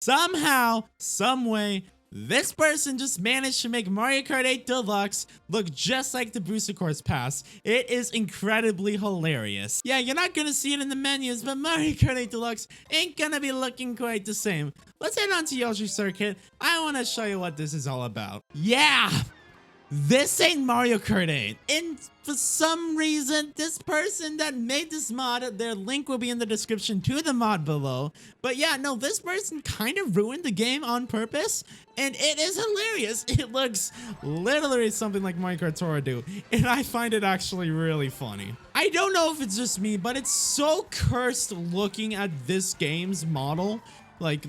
Somehow, someway, this person just managed to make Mario Kart 8 Deluxe look just like the Booster Course Pass. It is incredibly hilarious. Yeah, you're not gonna see it in the menus, but Mario Kart 8 Deluxe ain't gonna be looking quite the same. Let's head on to Yoshi Circuit. I wanna show you what this is all about. Yeah! This ain't Mario Kart 8. And for some reason, this person that made this mod, their link will be in the description to the mod below. But yeah, no, this person kind of ruined the game on purpose. And it is hilarious. It looks literally something like Mario Kart Tour do. And I find it actually really funny. I don't know if it's just me, but it's so cursed looking at this game's model. Like,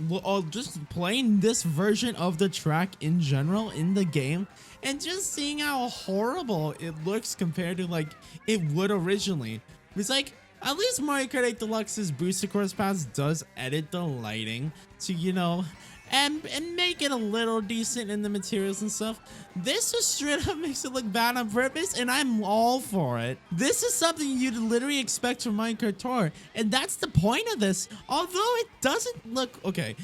just playing this version of the track in general in the game and just seeing how horrible it looks compared to like it would originally. It's like, at least Mario Kart 8 Deluxe's Booster Course Pass does edit the lighting to, you know, and make it a little decent in the materials and stuff. This just straight up makes it look bad on purpose, and I'm all for it. This is something you'd literally expect from Mario Kart Tour, and that's the point of this. Although it doesn't look okay.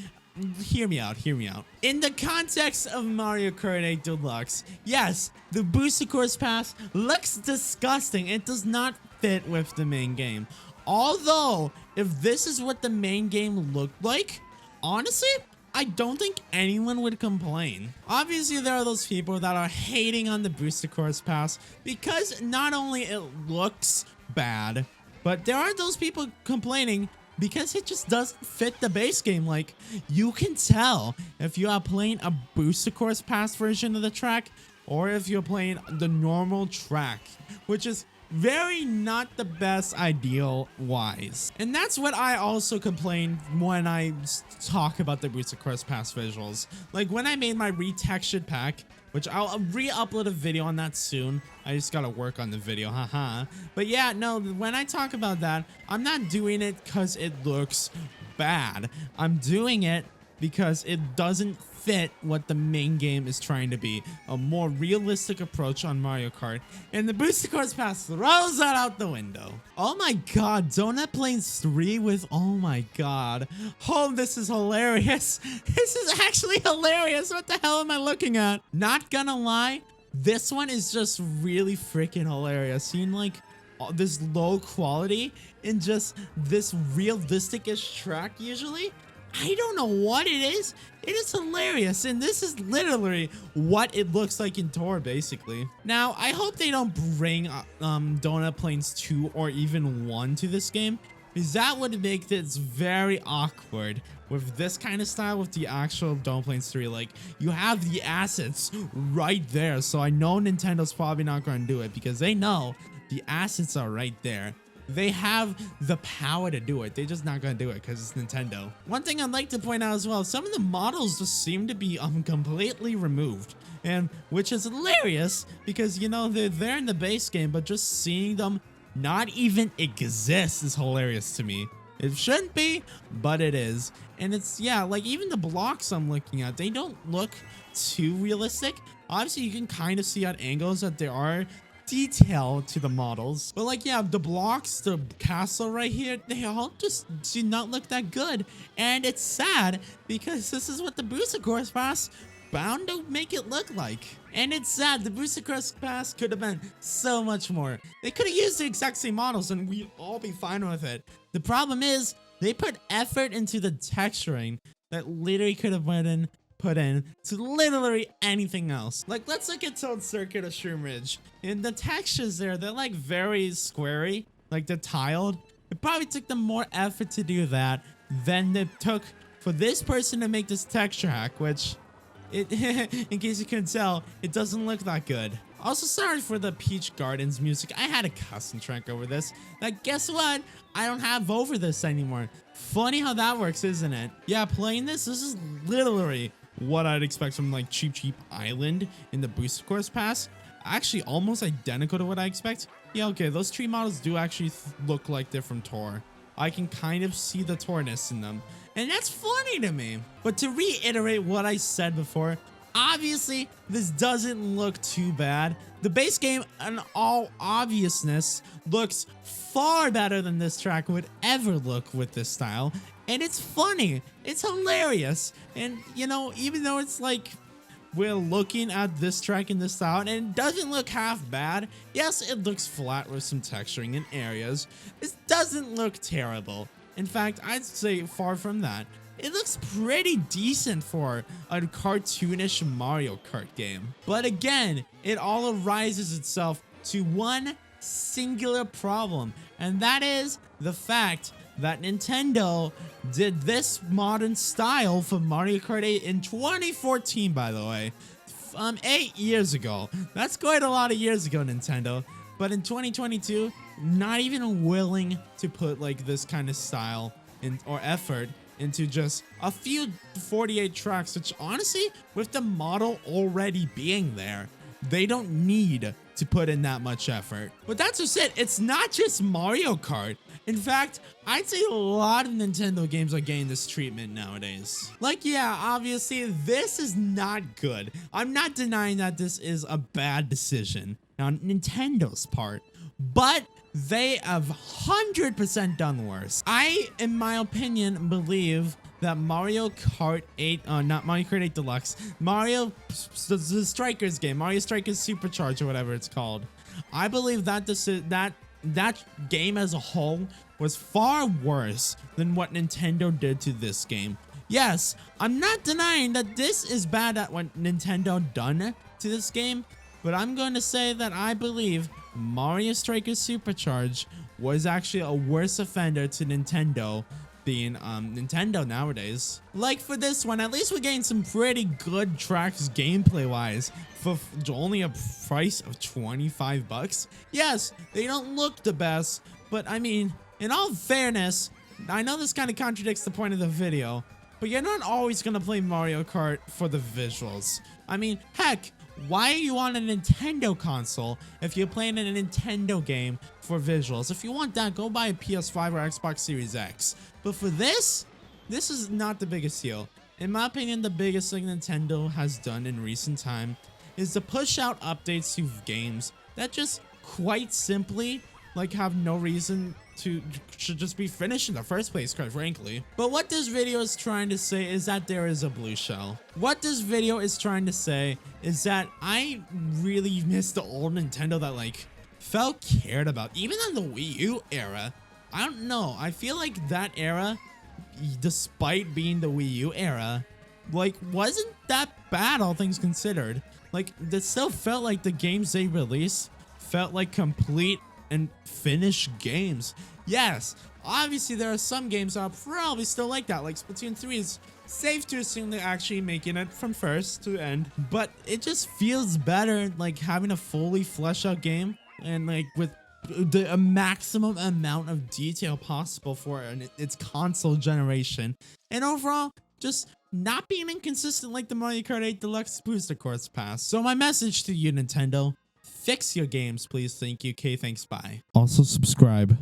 Hear me out, hear me out. In the context of Mario Kart 8 Deluxe, yes, the Booster Course Pass looks disgusting. It does not fit with the main game. Although, if this is what the main game looked like, honestly, I don't think anyone would complain. Obviously, there are those people that are hating on the Booster Course Pass because not only it looks bad, but there are those people complaining because it just doesn't fit the base game. Like, you can tell if you are playing a Booster Course Pass version of the track or if you're playing the normal track, which is very not the best ideal wise. And that's what I also complain when I talk about the Booster Course Pass visuals. Like when I made my retextured pack, which I'll re-upload a video on that soon. I just gotta work on the video, haha. But yeah, no, when I talk about that, I'm not doing it because it looks bad. I'm doing it because it doesn't fit what the main game is trying to be. A more realistic approach on Mario Kart. And the Booster Course Pass throws that out the window. Oh my god, Donut Plains 3 with, oh my god. Oh, this is hilarious. This is actually hilarious. What the hell am I looking at? Not gonna lie, this one is just really freaking hilarious. Seeing like this low quality in just this realistic-ish track usually. I don't know what it is. It is hilarious, and this is literally what it looks like in Tour, basically. Now, I hope they don't bring Donut Plains 2 or even 1 to this game, because that would make this very awkward with this kind of style with the actual Donut Plains 3. Like, you have the assets right there, so I know Nintendo's probably not going to do it, because they know the assets are right there. They have the power to do it. They're just not going to do it because it's Nintendo. One thing I'd like to point out as well, some of the models just seem to be completely removed. And which is hilarious because, you know, they're there in the base game, but just seeing them not even exist is hilarious to me. It shouldn't be, but it is. And it's, yeah, like even the blocks I'm looking at, they don't look too realistic. Obviously, you can kind of see at angles that there are detail to the models, but like, yeah, the blocks, the castle right here, they all just do not look that good. And it's sad because this is what the Booster Course Pass bound to make it look like. And it's sad, the Booster Course Pass could have been so much more. They could have used the exact same models and we'd all be fine with it. The problem is they put effort into the texturing that literally could have put in to literally anything else. Like, let's look at Toad Circuit or Shroom Ridge. And the textures there, they're like very squarey, like they're tiled. It probably took them more effort to do that than it took for this person to make this texture hack, which, it in case you couldn't tell, it doesn't look that good. Also, sorry for the Peach Gardens music. I had a custom track over this. Like, guess what? I don't have over this anymore. Funny how that works, isn't it? Yeah, playing this is literally what I'd expect from like Cheap Island in the Booster Course Pass. Actually almost identical to what I expect. Yeah, okay, those tree models do actually look like they're from Tour. I can kind of see the Tourness in them, and that's funny to me. But to reiterate what I said before, obviously this doesn't look too bad. The base game, in all obviousness, looks far better than this track would ever look with this style. and it's funny. It's hilarious. And, you know, even though it's like we're looking at this track in this style and it doesn't look half bad. Yes, it looks flat with some texturing in areas. It doesn't look terrible. In fact, I'd say far from that. It looks pretty decent for a cartoonish Mario Kart game. But again, it all arises itself to one singular problem, and that is the fact that Nintendo did this modern style for Mario Kart 8 in 2014, by the way. 8 years ago. That's quite a lot of years ago, Nintendo. But in 2022, not even willing to put like this kind of style in, or effort into just a few 48 tracks, which honestly, with the model already being there, they don't need to put in that much effort. But that's just it. It's not just Mario Kart. In fact, I'd say a lot of Nintendo games are getting this treatment nowadays. Like, yeah, obviously, this is not good. I'm not denying that this is a bad decision on Nintendo's part, but they have 100% done worse. I, in my opinion, believe that Mario Kart 8, not Mario Kart 8 Deluxe, Mario, the Strikers game, Mario Strikers Supercharged or whatever it's called. I believe that that game as a whole was far worse than what Nintendo did to this game. Yes, I'm not denying that this is bad at what Nintendo done to this game, but I'm going to say that I believe Mario Strikers Supercharged was actually a worse offender to Nintendo than Nintendo nowadays. Like for this one, at least we're getting some pretty good tracks gameplay wise for only a price of 25 bucks. Yes, they don't look the best, but I mean, in all fairness, I know this kind of contradicts the point of the video, but you're not always gonna play Mario Kart for the visuals. I mean, heck, why are you on a Nintendo console if you're playing in a Nintendo game for visuals? If you want that, go buy a PS5 or Xbox Series X. But for this is not the biggest deal. In my opinion, the biggest thing Nintendo has done in recent time is to push out updates to games that just quite simply like have no reason to should just be finished in the first place, quite frankly. But what this video is trying to say is that there is a blue shell. What this video is trying to say is that I really miss the old Nintendo that like felt cared about, even in the Wii U era. I don't know, I feel like that era, despite being the Wii U era, like wasn't that bad, all things considered. Like, it still felt like the games they released felt like complete and finished games. Yes, obviously there are some games that are probably still like that, like Splatoon 3 is safe to assume they're actually making it from first to end, but it just feels better like having a fully fleshed out game and like with a maximum amount of detail possible for its console generation, and overall just not being inconsistent like the Mario Kart 8 Deluxe Booster Course Pass. So my message to you, Nintendo, fix your games, please. Thank you. Okay, thanks. Bye. Also subscribe.